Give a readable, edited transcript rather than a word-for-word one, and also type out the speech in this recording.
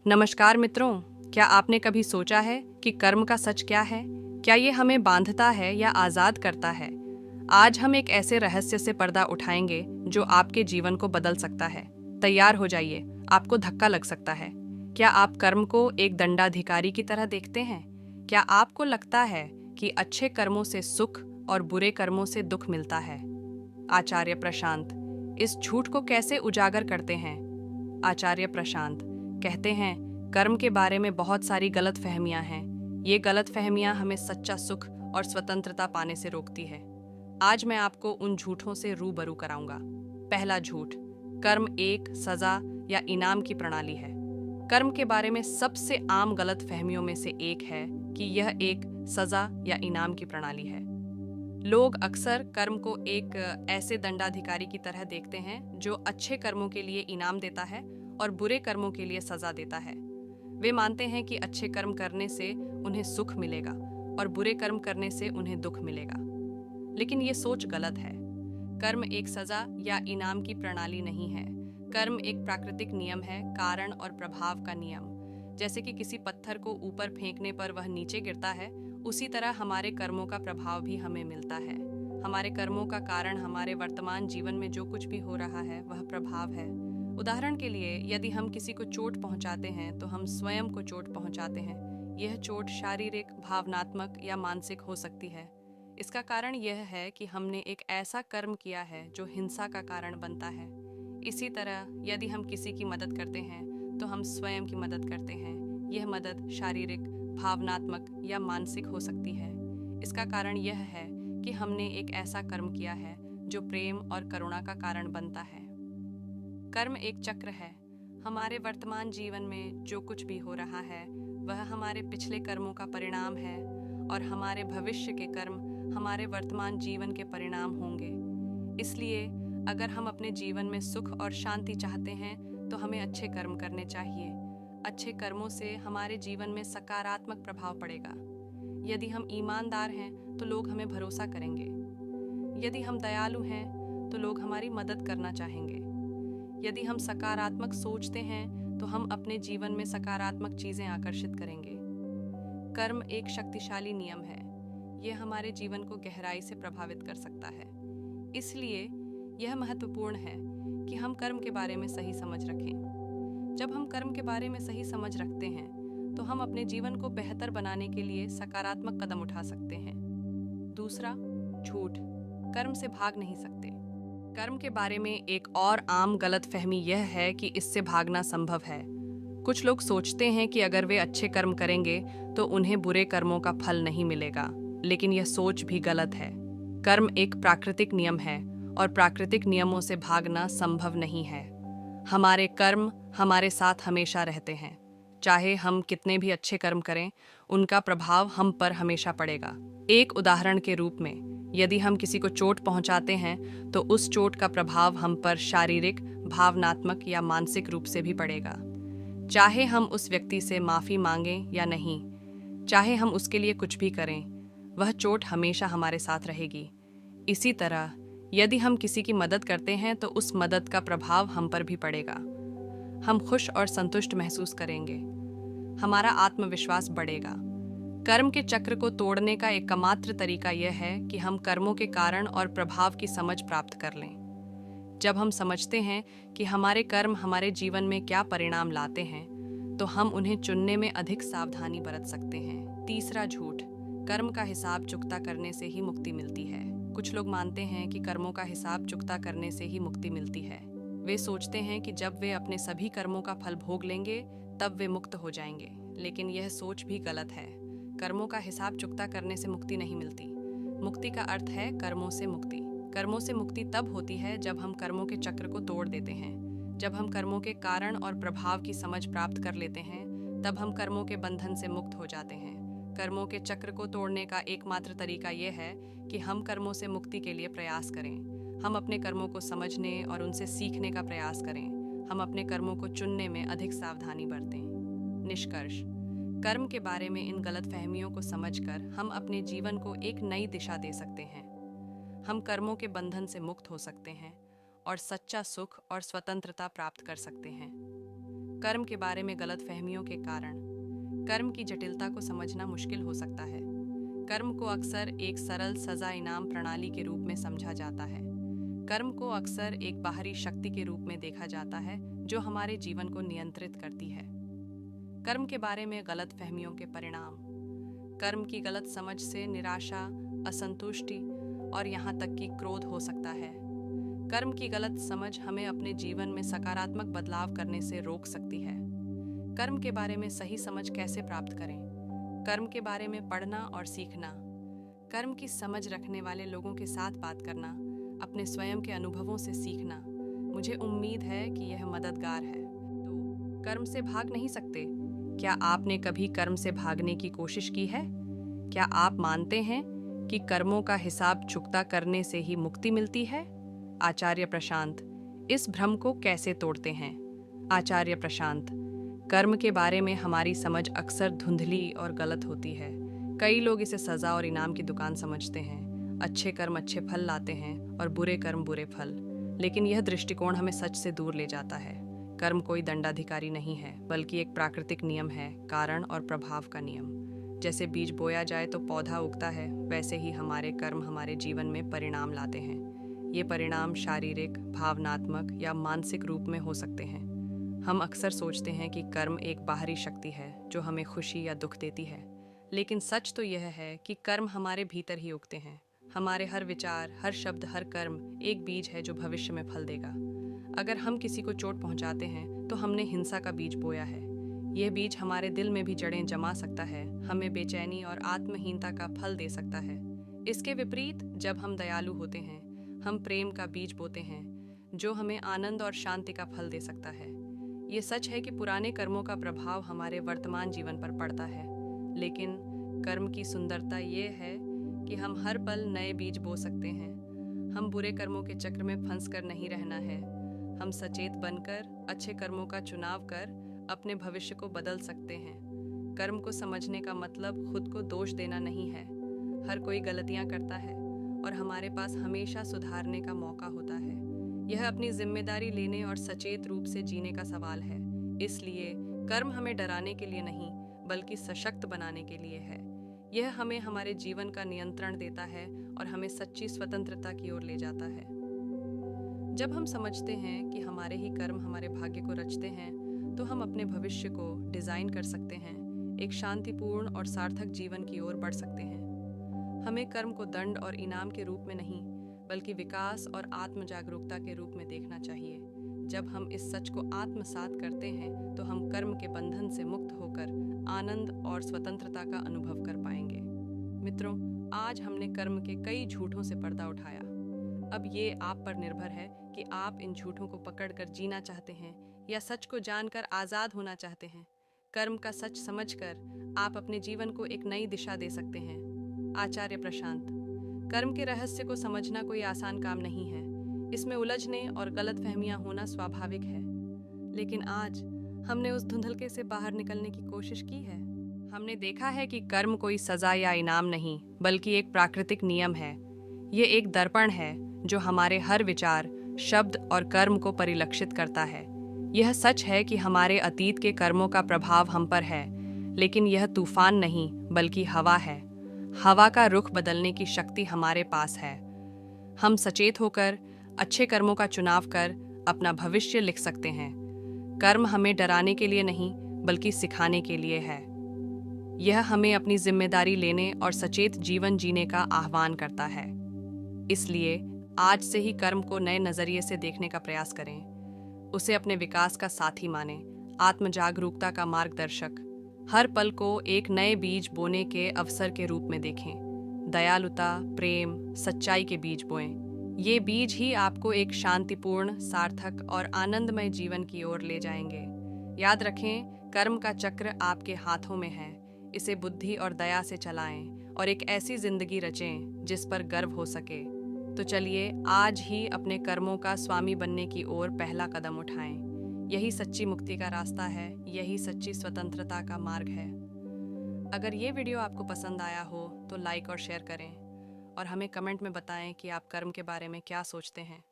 नमस्कार मित्रों, क्या आपने कभी सोचा है कि कर्म का सच क्या है? क्या ये हमें बांधता है या आज़ाद करता है? आज हम एक ऐसे रहस्य से पर्दा उठाएंगे जो आपके जीवन को बदल सकता है। तैयार हो जाइए, आपको धक्का लग सकता है। क्या आप कर्म को एक दंडाधिकारी की तरह देखते हैं? क्या आपको लगता है कि अच्छे कर्मों से सुख और बुरे कर्मों से दुख मिलता है? आचार्य प्रशांत इस झूठ को कैसे उजागर करते हैं? आचार्य प्रशांत कहते हैं, कर्म के बारे में बहुत सारी गलत फहमियां हैं। ये गलत फहमियां हमें सच्चा सुख और स्वतंत्रता पाने से रोकती है। आज मैं आपको उन झूठों से रूबरू कराऊंगा। पहला झूठ, कर्म एक सजा या इनाम की प्रणाली है। कर्म के बारे में सबसे आम गलत फहमियों में से एक है कि यह एक सजा या इनाम की प्रणाली है। लोग अक्सर कर्म को एक ऐसे दंडाधिकारी की तरह देखते हैं जो अच्छे कर्मों के लिए इनाम देता है और बुरे कर्मों के लिए सजा देता है। वे मानते हैं कि अच्छे कर्म करने से उन्हें सुख मिलेगा और बुरे कर्म करने से उन्हें दुख मिलेगा। लेकिन ये सोच गलत है। कर्म एक सजा या इनाम की प्रणाली नहीं है। कर्म एक प्राकृतिक नियम है, कारण और प्रभाव का नियम। जैसे कि किसी पत्थर को ऊपर फेंकने पर वह नीचे गिरता है, उसी तरह हमारे कर्मों का प्रभाव भी हमें मिलता है। हमारे कर्मों का कारण हमारे वर्तमान जीवन में जो कुछ भी हो रहा है वह प्रभाव है। उदाहरण के लिए, यदि हम किसी को चोट पहुंचाते हैं तो हम स्वयं को चोट पहुंचाते हैं। यह चोट शारीरिक, भावनात्मक या मानसिक हो सकती है। इसका कारण यह है कि हमने एक ऐसा कर्म किया है जो हिंसा का कारण बनता है। इसी तरह यदि हम किसी की मदद करते हैं तो हम स्वयं की मदद करते हैं। यह मदद शारीरिक, भावनात्मक या मानसिक हो सकती है। इसका कारण यह है कि हमने एक ऐसा कर्म किया है जो प्रेम और करुणा का कारण बनता है। कर्म एक चक्र है। हमारे वर्तमान जीवन में जो कुछ भी हो रहा है वह हमारे पिछले कर्मों का परिणाम है, और हमारे भविष्य के कर्म हमारे वर्तमान जीवन के परिणाम होंगे। इसलिए अगर हम अपने जीवन में सुख और शांति चाहते हैं तो हमें अच्छे कर्म करने चाहिए। अच्छे कर्मों से हमारे जीवन में सकारात्मक प्रभाव पड़ेगा। यदि हम ईमानदार हैं तो लोग हमें भरोसा करेंगे। यदि हम दयालु हैं तो लोग हमारी मदद करना चाहेंगे। यदि हम सकारात्मक सोचते हैं तो हम अपने जीवन में सकारात्मक चीजें आकर्षित करेंगे। कर्म एक शक्तिशाली नियम है। यह हमारे जीवन को गहराई से प्रभावित कर सकता है। इसलिए यह महत्वपूर्ण है कि हम कर्म के बारे में सही समझ रखें। जब हम कर्म के बारे में सही समझ रखते हैं तो हम अपने जीवन को बेहतर बनाने के लिए सकारात्मक कदम उठा सकते हैं। दूसरा झूठ, कर्म से भाग नहीं सकते। कर्म के बारे में एक और आम गलतफहमी यह है कि इससे भागना संभव है। कुछ लोग सोचते हैं कि अगर वे अच्छे कर्म करेंगे तो उन्हें बुरे कर्मों का फल नहीं मिलेगा, लेकिन यह सोच भी गलत है। कर्म एक प्राकृतिक नियम है और प्राकृतिक नियमों से भागना संभव नहीं है। हमारे कर्म हमारे साथ हमेशा रहते हैं। चाहे हम कितने भी अच्छे कर्म करें, उनका प्रभाव हम पर हमेशा पड़ेगा। एक उदाहरण के रूप में, यदि हम किसी को चोट पहुंचाते हैं तो उस चोट का प्रभाव हम पर शारीरिक, भावनात्मक या मानसिक रूप से भी पड़ेगा। चाहे हम उस व्यक्ति से माफ़ी मांगें या नहीं, चाहे हम उसके लिए कुछ भी करें, वह चोट हमेशा हमारे साथ रहेगी। इसी तरह यदि हम किसी की मदद करते हैं तो उस मदद का प्रभाव हम पर भी पड़ेगा। हम खुश और संतुष्ट महसूस करेंगे। हमारा आत्मविश्वास बढ़ेगा। कर्म के चक्र को तोड़ने का एकमात्र तरीका यह है कि हम कर्मों के कारण और प्रभाव की समझ प्राप्त कर लें। जब हम समझते हैं कि हमारे कर्म हमारे जीवन में क्या परिणाम लाते हैं, तो हम उन्हें चुनने में अधिक सावधानी बरत सकते हैं। तीसरा झूठ, कर्म का हिसाब चुकता करने से ही मुक्ति मिलती है। कुछ लोग मानते हैं कि कर्मों का हिसाब चुकता करने से ही मुक्ति मिलती है। वे सोचते हैं कि जब वे अपने सभी कर्मों का फल भोग लेंगे तब वे मुक्त हो जाएंगे, लेकिन यह सोच भी गलत है। कर्मों का हिसाब चुकता करने से मुक्ति नहीं मिलती। मुक्ति का अर्थ है कर्मों से मुक्ति। कर्मों से मुक्ति तब होती है जब हम कर्मों के चक्र को तोड़ देते हैं। जब हम कर्मों के कारण और प्रभाव की समझ प्राप्त कर लेते हैं, तब हम कर्मों के बंधन से मुक्त हो जाते हैं। कर्मों के चक्र को तोड़ने का एकमात्र तरीका यह है कि हम कर्मों से मुक्ति के लिए प्रयास करें। हम अपने कर्मों को समझने और उनसे सीखने का प्रयास करें। हम अपने कर्मों को चुनने में अधिक सावधानी बरतें। निष्कर्ष, कर्म के बारे में इन गलतफहमियों को समझकर हम अपने जीवन को एक नई दिशा दे सकते हैं। हम कर्मों के बंधन से मुक्त हो सकते हैं और सच्चा सुख और स्वतंत्रता प्राप्त कर सकते हैं। कर्म के बारे में गलत फहमियों के कारण। कर्म की जटिलता को समझना मुश्किल हो सकता है। कर्म को अक्सर एक सरल सजा इनाम प्रणाली के रूप में समझा जाता है। कर्म को अक्सर एक बाहरी शक्ति के रूप में देखा जाता है जो हमारे जीवन को नियंत्रित करती है। कर्म के बारे में गलत फहमियों के परिणाम। कर्म की गलत समझ से निराशा, असंतुष्टि और यहाँ तक कि क्रोध हो सकता है। कर्म की गलत समझ हमें अपने जीवन में सकारात्मक बदलाव करने से रोक सकती है। कर्म के बारे में सही समझ कैसे प्राप्त करें? कर्म के बारे में पढ़ना और सीखना। कर्म की समझ रखने वाले लोगों के साथ बात करना, अपने स्वयं के अनुभवों से सीखना। मुझे उम्मीद है कि यह मददगार है। तो कर्म से भाग नहीं सकते। क्या आपने कभी कर्म से भागने की कोशिश की है? क्या आप मानते हैं कि कर्मों का हिसाब चुकता करने से ही मुक्ति मिलती है? आचार्य प्रशांत इस भ्रम को कैसे तोड़ते हैं? आचार्य प्रशांत, कर्म के बारे में हमारी समझ अक्सर धुंधली और गलत होती है। कई लोग इसे सजा और इनाम की दुकान समझते हैं। अच्छे कर्म अच्छे फल लाते हैं और बुरे कर्म बुरे फल। लेकिन यह दृष्टिकोण हमें सच से दूर ले जाता है। कर्म कोई दंडाधिकारी नहीं है, बल्कि एक प्राकृतिक नियम है, कारण और प्रभाव का नियम। जैसे बीज बोया जाए तो पौधा उगता है, वैसे ही हमारे कर्म हमारे जीवन में परिणाम लाते हैं। ये परिणाम शारीरिक, भावनात्मक या मानसिक रूप में हो सकते हैं। हम अक्सर सोचते हैं कि कर्म एक बाहरी शक्ति है जो हमें खुशी या दुख देती है, लेकिन सच तो यह है कि कर्म हमारे भीतर ही उगते हैं। हमारे हर विचार, हर शब्द, हर कर्म एक बीज है जो भविष्य में फल देगा। अगर हम किसी को चोट पहुंचाते हैं तो हमने हिंसा का बीज बोया है। यह बीज हमारे दिल में भी जड़ें जमा सकता है, हमें बेचैनी और आत्महीनता का फल दे सकता है। इसके विपरीत, जब हम दयालु होते हैं, हम प्रेम का बीज बोते हैं जो हमें आनंद और शांति का फल दे सकता है। ये सच है कि पुराने कर्मों का प्रभाव हमारे वर्तमान जीवन पर पड़ता है, लेकिन कर्म की सुंदरता ये है कि हम हर पल नए बीज बो सकते हैं। हम बुरे कर्मों के चक्र में फंस कर नहीं रहना है। हम सचेत बनकर अच्छे कर्मों का चुनाव कर अपने भविष्य को बदल सकते हैं। कर्म को समझने का मतलब खुद को दोष देना नहीं है। हर कोई गलतियां करता है और हमारे पास हमेशा सुधारने का मौका होता है। यह अपनी जिम्मेदारी लेने और सचेत रूप से जीने का सवाल है। इसलिए कर्म हमें डराने के लिए नहीं, बल्कि सशक्त बनाने के लिए है। यह हमें हमारे जीवन का नियंत्रण देता है और हमें सच्ची स्वतंत्रता की ओर ले जाता है। जब हम समझते हैं कि हमारे ही कर्म हमारे भाग्य को रचते हैं, तो हम अपने भविष्य को डिजाइन कर सकते हैं, एक शांतिपूर्ण और सार्थक जीवन की ओर बढ़ सकते हैं। हमें कर्म को दंड और इनाम के रूप में नहीं, बल्कि विकास और आत्म जागरूकता के रूप में देखना चाहिए। जब हम इस सच को आत्मसात करते हैं तो हम कर्म के बंधन से मुक्त होकर आनंद और स्वतंत्रता का अनुभव कर पाएंगे। मित्रों, आज हमने कर्म के कई झूठों से पर्दा उठाया। अब ये आप पर निर्भर है कि आप इन झूठों को पकड़कर जीना चाहते हैं या सच को जानकर आज़ाद होना चाहते हैं। कर्म का सच समझकर आप अपने जीवन को एक नई दिशा दे सकते हैं। आचार्य प्रशांत, कर्म के रहस्य को समझना कोई आसान काम नहीं है। इसमें उलझने और गलतफहमियां होना स्वाभाविक है, लेकिन आज हमने उस धुंधलके से बाहर निकलने की कोशिश की है। हमने देखा है कि कर्म कोई सजा या इनाम नहीं, बल्कि एक प्राकृतिक नियम है। ये एक दर्पण है जो हमारे हर विचार, शब्द और कर्म को परिलक्षित करता है। यह सच है कि हमारे अतीत के कर्मों का प्रभाव हम पर है, लेकिन यह तूफान नहीं, बल्कि हवा है। हवा का रुख बदलने की शक्ति हमारे पास है। हम सचेत होकर अच्छे कर्मों का चुनाव कर अपना भविष्य लिख सकते हैं। कर्म हमें डराने के लिए नहीं, बल्कि सिखाने के लिए है। यह हमें अपनी जिम्मेदारी लेने और सचेत जीवन जीने का आह्वान करता है। इसलिए आज से ही कर्म को नए नजरिए से देखने का प्रयास करें। उसे अपने विकास का साथी माने, आत्म जागरूकता का मार्गदर्शक। हर पल को एक नए बीज बोने के अवसर के रूप में देखें। दयालुता, प्रेम, सच्चाई के बीज बोएं। ये बीज ही आपको एक शांतिपूर्ण, सार्थक और आनंदमय जीवन की ओर ले जाएंगे। याद रखें, कर्म का चक्र आपके हाथों में है। इसे बुद्धि और दया से चलाएं और एक ऐसी जिंदगी रचें जिस पर गर्व हो सके। तो चलिए आज ही अपने कर्मों का स्वामी बनने की ओर पहला कदम उठाएं। यही सच्ची मुक्ति का रास्ता है, यही सच्ची स्वतंत्रता का मार्ग है। अगर ये वीडियो आपको पसंद आया हो तो लाइक और शेयर करें और हमें कमेंट में बताएं कि आप कर्म के बारे में क्या सोचते हैं।